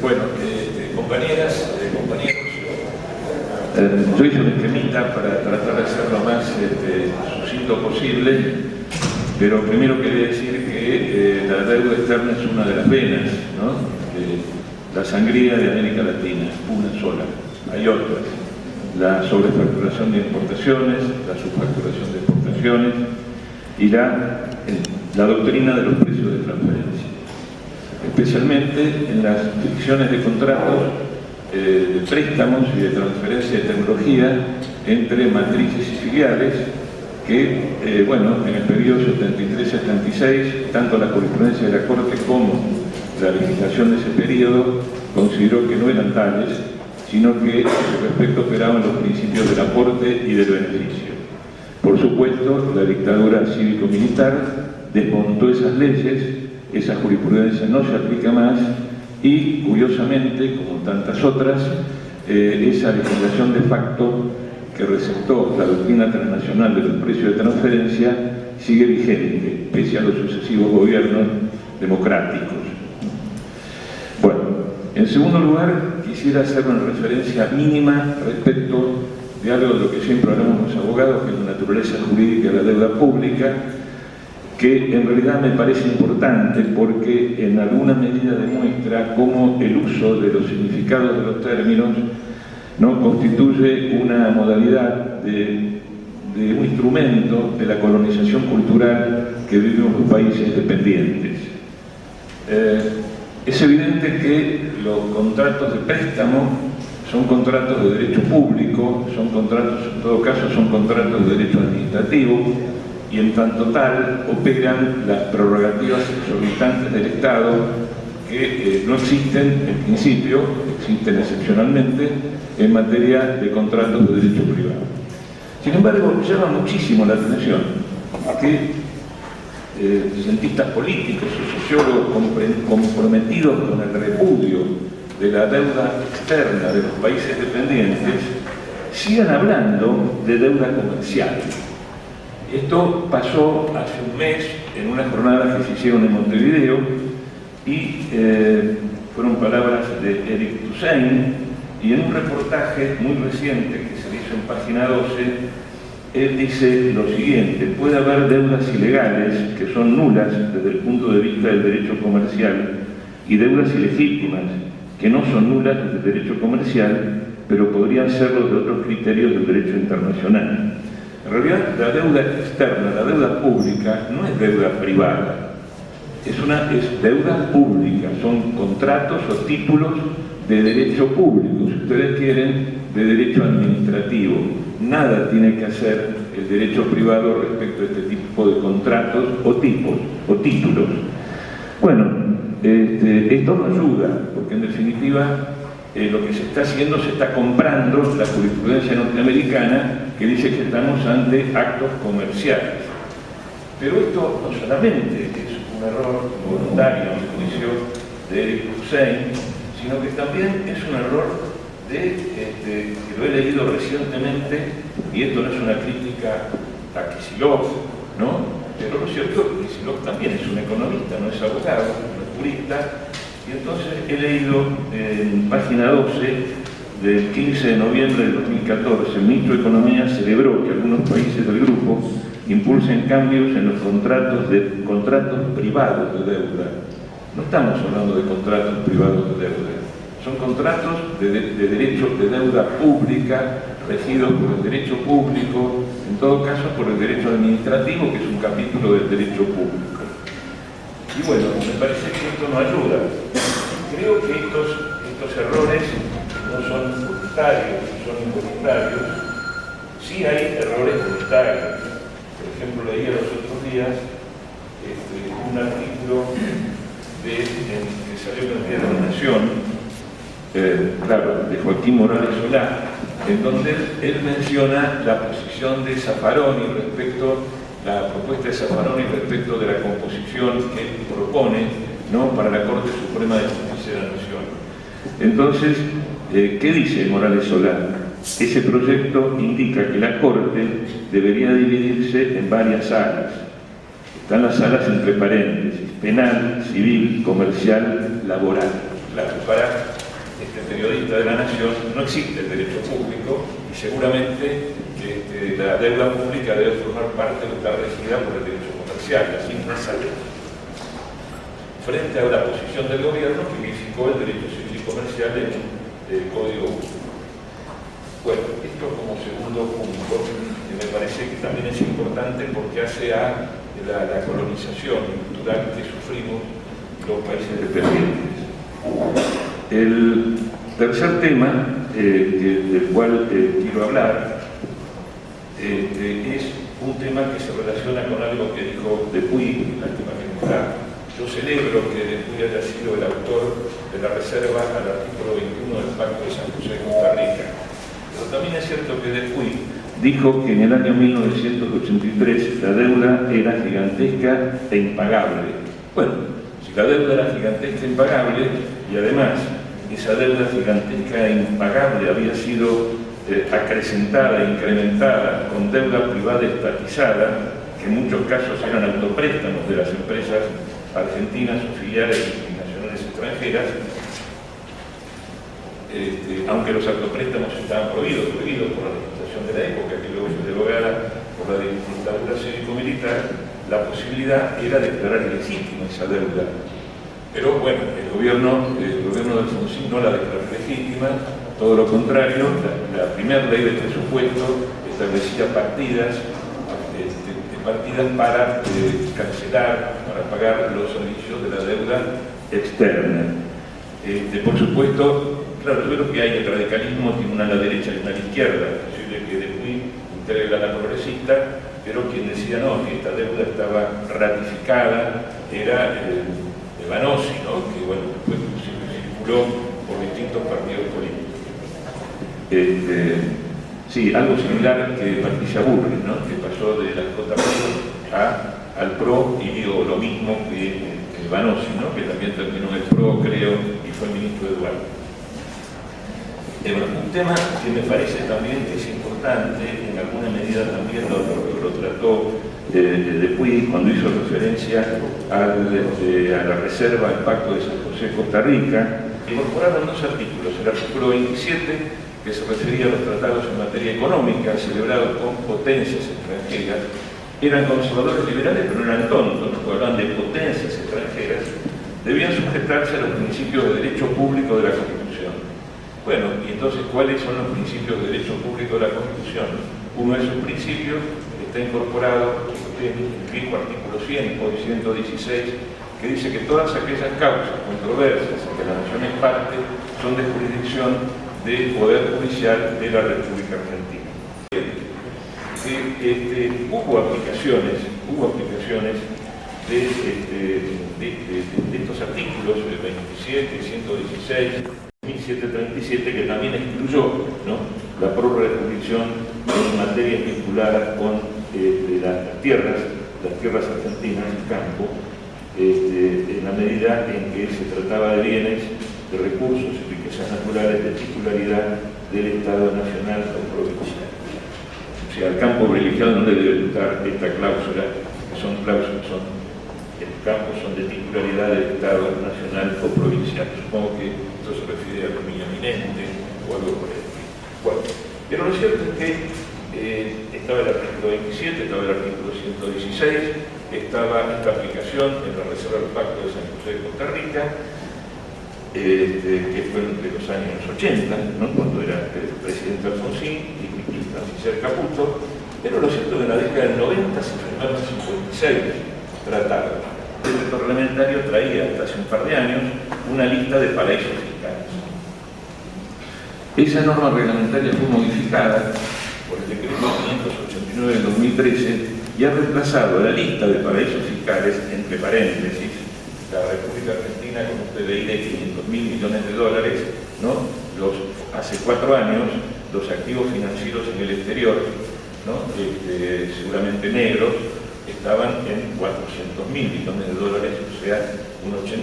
Bueno, compañeras, compañeros, yo hice un esquemita para tratar de ser lo más sucinto posible, pero primero quería decir que la deuda externa es una de las venas, ¿no? La sangría de América Latina, una sola, hay otras. La sobrefacturación de importaciones, la subfacturación de exportaciones y la doctrina de los precios de transferencia. Especialmente en las fricciones de contratos de préstamos y de transferencia de tecnología entre matrices y filiales que, bueno, en el periodo 73-76, tanto la jurisprudencia de la Corte como la legislación de ese periodo consideró que no eran tales, sino que en su respecto operaban los principios del aporte y del beneficio. Por supuesto, la dictadura cívico-militar desmontó esas leyes, esa jurisprudencia no se aplica más y, curiosamente, como tantas otras, esa legislación de facto que receptó la doctrina transnacional de los precios de transferencia sigue vigente, pese a los sucesivos gobiernos democráticos. Bueno, en segundo lugar, quisiera hacer una referencia mínima respecto de algo de lo que siempre hablamos los abogados, que es la naturaleza jurídica de la deuda pública, que en realidad me parece importante porque en alguna medida demuestra cómo el uso de los significados de los términos no constituye una modalidad de un instrumento de la colonización cultural que vivimos los países dependientes. Es evidente que los contratos de préstamo son contratos de derecho público, son contratos, en todo caso, son contratos de derecho administrativo, y en tanto tal operan las prerrogativas exorbitantes del Estado que no existen en principio, existen excepcionalmente en materia de contratos de derecho privado. Sin embargo, llama muchísimo la atención que cientistas políticos o sociólogos comprometidos con el repudio de la deuda externa de los países dependientes sigan hablando de deuda comercial. Esto pasó hace un mes en unas jornadas que se hicieron en Montevideo y fueron palabras de Eric Toussaint, y en un reportaje muy reciente que se hizo en Página 12, él dice lo siguiente: puede haber deudas ilegales que son nulas desde el punto de vista del derecho comercial y deudas ilegítimas que no son nulas desde el derecho comercial, pero podrían serlo de otros criterios del derecho internacional. En realidad, la deuda externa, la deuda pública, no es deuda privada, es deuda pública, son contratos o títulos de derecho público, si ustedes quieren, de derecho administrativo. Nada tiene que hacer el derecho privado respecto a este tipo de contratos o títulos. Bueno, esto no ayuda, porque en definitiva lo que se está haciendo, se está comprando la jurisprudencia norteamericana que dice que estamos ante actos comerciales. Pero esto no solamente es un error voluntario, a mi juicio, de Eric Toussaint, sino que también es un error que lo he leído recientemente, y esto no es una crítica a Kicillof, ¿no? Pero lo cierto es que Kicillof también es un economista, no es abogado, no es jurista. Y entonces he leído en Página 12 del 15 de noviembre de 2014, el ministro de Economía celebró que algunos países del grupo impulsen cambios en los contratos privados de deuda. No estamos hablando de contratos privados de deuda, son contratos de derechos de deuda pública, regidos por el derecho público, en todo caso por el derecho administrativo, que es un capítulo del derecho público. Y bueno, me parece que esto no ayuda. Creo que estos errores no son voluntarios, son involuntarios. Sí hay errores voluntarios. Por ejemplo, leía los otros días un artículo que salió en el Diario de la Nación, claro, de Joaquín Morales Solá, en donde él menciona la posición de Zaffaroni respecto la propuesta de Zaffaroni respecto de la composición que él propone, ¿no?, para la Corte Suprema de Justicia de la Nación. Entonces, ¿qué dice Morales Solá? Ese proyecto indica que la Corte debería dividirse en varias salas. Están las salas entre paréntesis: penal, civil, comercial, laboral. Claro, para periodista de La Nación, no existe el derecho público y seguramente la deuda pública debe formar parte de la regida por el derecho comercial, así no sale. Frente a la posición del gobierno que unificó el derecho civil y comercial en el Código Único. Bueno, esto como segundo punto, que me parece que también es importante porque hace a la colonización cultural que sufrimos los países dependientes. El tercer tema del cual quiero hablar es un tema que se relaciona con algo que dijo Depuy, lástima que no está. Yo celebro que Depuy haya sido el autor de la reserva al artículo 21 del Pacto de San José de Costa Rica. Pero también es cierto que Depuy dijo que en el año 1983 la deuda era gigantesca e impagable. Bueno, si la deuda era gigantesca e impagable, y además esa deuda gigantesca e impagable había sido acrecentada e incrementada con deuda privada estatizada, que en muchos casos eran autopréstamos de las empresas argentinas o filiales y multinacionales extranjeras, aunque los autopréstamos estaban prohibidos por la legislación de la época, que luego fue derogada por la dictadura cívico-militar, la posibilidad era declarar ilegítima esa deuda. Pero bueno, el gobierno de Alfonsín no la declaró legítima, todo lo contrario, la primera ley de presupuesto establecía partidas para cancelar, para pagar los servicios de la deuda externa. Por supuesto, claro, yo creo que hay el radicalismo, tiene una a la derecha y una a la izquierda, es posible que Depuy integre la progresista, pero quien decía no, que esta deuda estaba ratificada era Vanossi, ¿no? Que bueno, después circuló por distintos partidos políticos. Sí, algo similar que Patricia Bullrich, ¿no? Que pasó de la JP al PRO y digo lo mismo que Vanossi, ¿no? Que también terminó en el PRO, creo, y fue ministro de Eduardo. Un tema que me parece también que es importante, en alguna medida también lo trató Depuy cuando hizo referencia a la reserva del Pacto de San José de Costa Rica, incorporaron dos artículos, el artículo 27, que se refería a los tratados en materia económica celebrados con potencias extranjeras. Eran conservadores liberales, pero no eran tontos, ¿no? Porque hablan de potencias extranjeras, debían sujetarse a los principios de derecho público de la Constitución. Bueno, y entonces, ¿cuáles son los principios de derecho público de la Constitución? Uno de esos principios está incorporado en el viejo artículo 100, hoy 116, que dice que todas aquellas causas controversias en que la nación es parte son de jurisdicción del Poder Judicial de la República Argentina. Hubo aplicaciones de estos artículos, el 27, 116, 1737, que también excluyó, ¿no?, la prórroga de jurisdicción en materias vinculadas con las tierras argentinas, el campo, en la medida en que se trataba de bienes, de recursos y riquezas naturales de titularidad del Estado nacional o provincial. O sea, el campo privilegiado no debe estar esta cláusula, que son cláusulas, los campos son de titularidad del Estado nacional o provincial. Supongo que esto se refiere al dominio eminente o algo por el estilo. Bueno, pero lo cierto es que estaba el artículo 27, estaba el artículo 116, estaba esta aplicación en la reserva del Pacto de San José de Costa Rica, que fue entre los años 80, ¿no?, cuando era el presidente Alfonsín y Francisco Caputo, pero lo cierto es que en la década del 90 se firmaron 56 tratados. El parlamentario traía hasta hace un par de años una lista de paraísos fiscales. Esa norma reglamentaria fue modificada por el decreto 589 del 2013 y ha reemplazado la lista de paraísos fiscales, entre paréntesis, la República Argentina con un PBI de 500.000 millones de dólares, ¿no?, hace 4 años los activos financieros en el exterior, ¿no?, seguramente negros, estaban en 400.000 millones de dólares, o sea, un 80%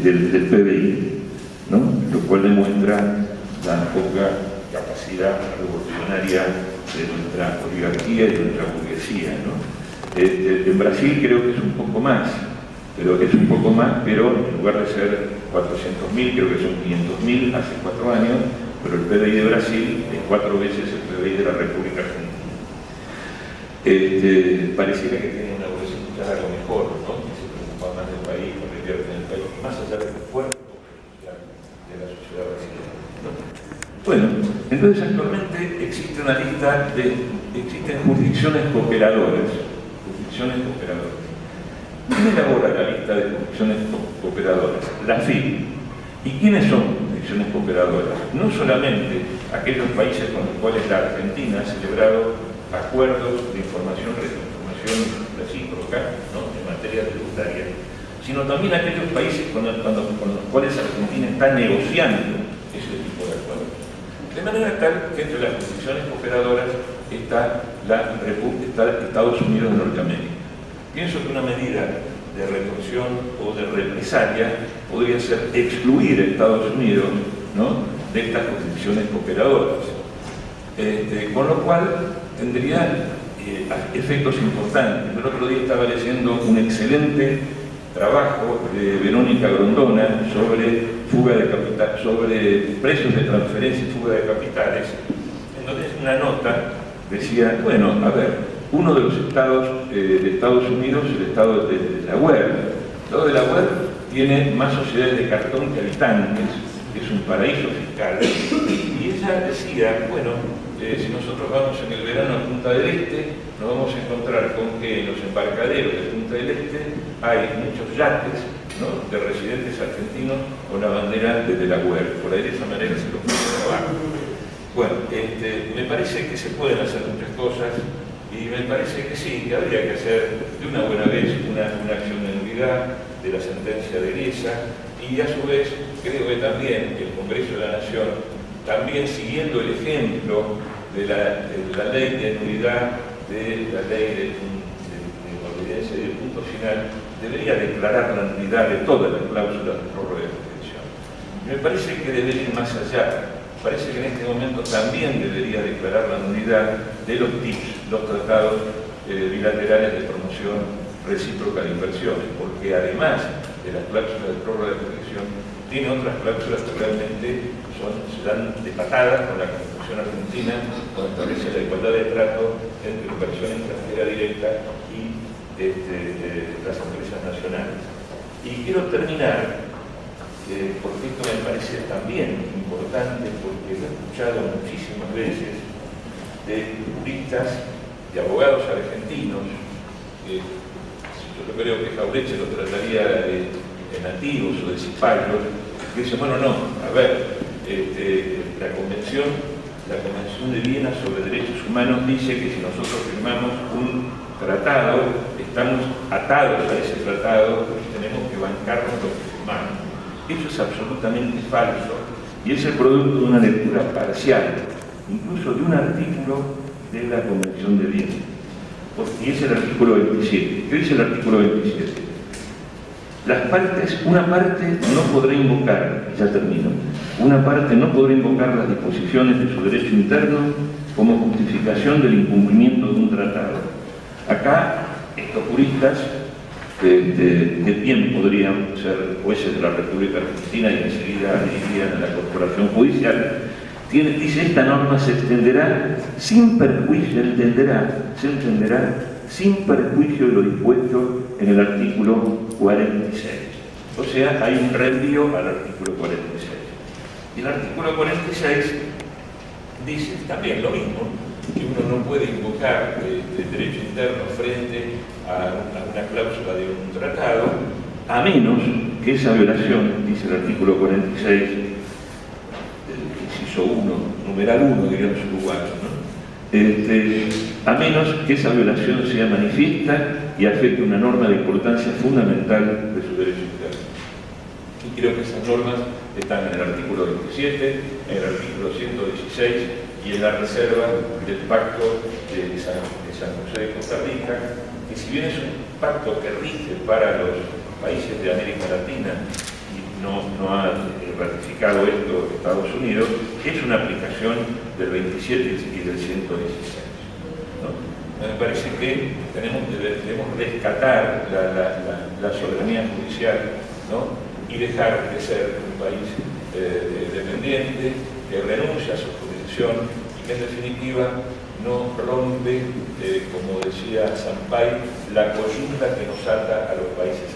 del PBI, ¿no?, lo cual demuestra la poca capacidad revolucionaria de nuestra oligarquía y de nuestra burguesía, ¿no? En Brasil creo que es un poco más, pero es un poco más, pero en lugar de ser 400.000, creo que son 500.000 hace 4 años, pero el PBI de Brasil es 4 veces el PBI de la República Argentina. Pareciera que tiene una evolución algo mejor, ¿no? Que se preocupa más del país, lo que invierte en el país, más allá del esfuerzo de la sociedad brasileña, ¿no? Bueno, entonces actualmente existe una lista existen jurisdicciones cooperadoras. ¿Quién elabora la lista de jurisdicciones cooperadoras? La FIP. ¿Y quiénes son jurisdicciones cooperadoras? No solamente aquellos países con los cuales la Argentina ha celebrado acuerdos de información recíproca, ¿no?, en materia tributaria, sino también aquellos países con los cuales Argentina está negociando ese tipo de acuerdos. De manera tal que entre las jurisdicciones cooperadoras está Estados Unidos de Norteamérica. Pienso que una medida de retorsión o de represalia podría ser excluir a Estados Unidos, ¿no?, de estas jurisdicciones cooperadoras, con lo cual tendría efectos importantes. El otro día estaba leyendo un excelente trabajo de Verónica Grondona sobre fuga de capital, sobre precios de transferencia y fuga de capitales, en donde una nota decía, bueno, a ver, uno de los estados de Estados Unidos, el estado de Delaware. El estado de Delaware tiene más sociedades de cartón que habitantes, es un paraíso fiscal. Y ella decía, bueno, si nosotros vamos en el verano a Punta del Este, nos vamos a encontrar con que en los embarcaderos de Punta del Este hay muchos yates, ¿no?, de residentes argentinos con la bandera de Delaware. Por ahí de esa manera se los puede grabar. Bueno, me parece que se pueden hacer muchas cosas. Y me parece que sí, que habría que hacer de una buena vez una acción de nulidad de la sentencia de Griesa, y a su vez creo que también el Congreso de la Nación, también siguiendo el ejemplo de la ley de nulidad, de la ley de evidencia y de punto final, debería declarar la nulidad de todas las cláusulas de prórroga de protección. Me parece que debería ir más allá. Parece que en este momento también debería declarar la nulidad de los TIPS, los tratados bilaterales de promoción recíproca de inversiones, porque además de las cláusulas de prórroga de protección, tiene otras cláusulas que realmente se dan de patada con la Constitución argentina, cuando establece la igualdad de trato entre inversión extranjera directa y las empresas nacionales. Y quiero terminar porque esto me parece también importante, porque lo he escuchado muchísimas veces de juristas, de abogados argentinos, yo creo que Jauretche lo trataría de nativos o de cipayos, que dicen, bueno, no, a ver, la Convención de Viena sobre Derechos Humanos dice que si nosotros firmamos un tratado, estamos atados a ese tratado y tenemos que bancarnos lo que firmamos. Eso es absolutamente falso y es el producto de una lectura parcial, incluso de un artículo de la Convención de Viena. Y es el artículo 27. ¿Qué dice el artículo 27? Una parte no podrá invocar, ya termino, una parte no podrá invocar las disposiciones de su derecho interno como justificación del incumplimiento de un tratado. Acá, estos juristas que bien podrían ser jueces de la República Argentina y enseguida irían a la Corporación Judicial, dice, esta norma se extenderá sin perjuicio, se entenderá sin perjuicio de lo dispuesto en el artículo 46. O sea, hay un reenvío al artículo 46. Y el artículo 46 dice también lo mismo, que uno no puede invocar el derecho interno frente a una cláusula de un tratado, a menos que esa violación, dice el artículo 46, inciso 1, numeral 1, diríamos uruguayos, ¿no? A menos que esa violación sea manifiesta y afecte una norma de importancia fundamental de su derecho interno. Y creo que esas normas están en el artículo 27, en el artículo 116 y en la reserva del pacto de San José de Costa Rica, que si bien es un pacto que rige para los países de América Latina y no ha ratificado esto Estados Unidos, es una aplicación del 27 y del 116. ¿No? Me parece que debemos rescatar la soberanía judicial, ¿no? Y dejar de ser un país dependiente, que renuncia a su jurisdicción y que en definitiva no rompe, como decía Sampay, la coyunta que nos ata a los países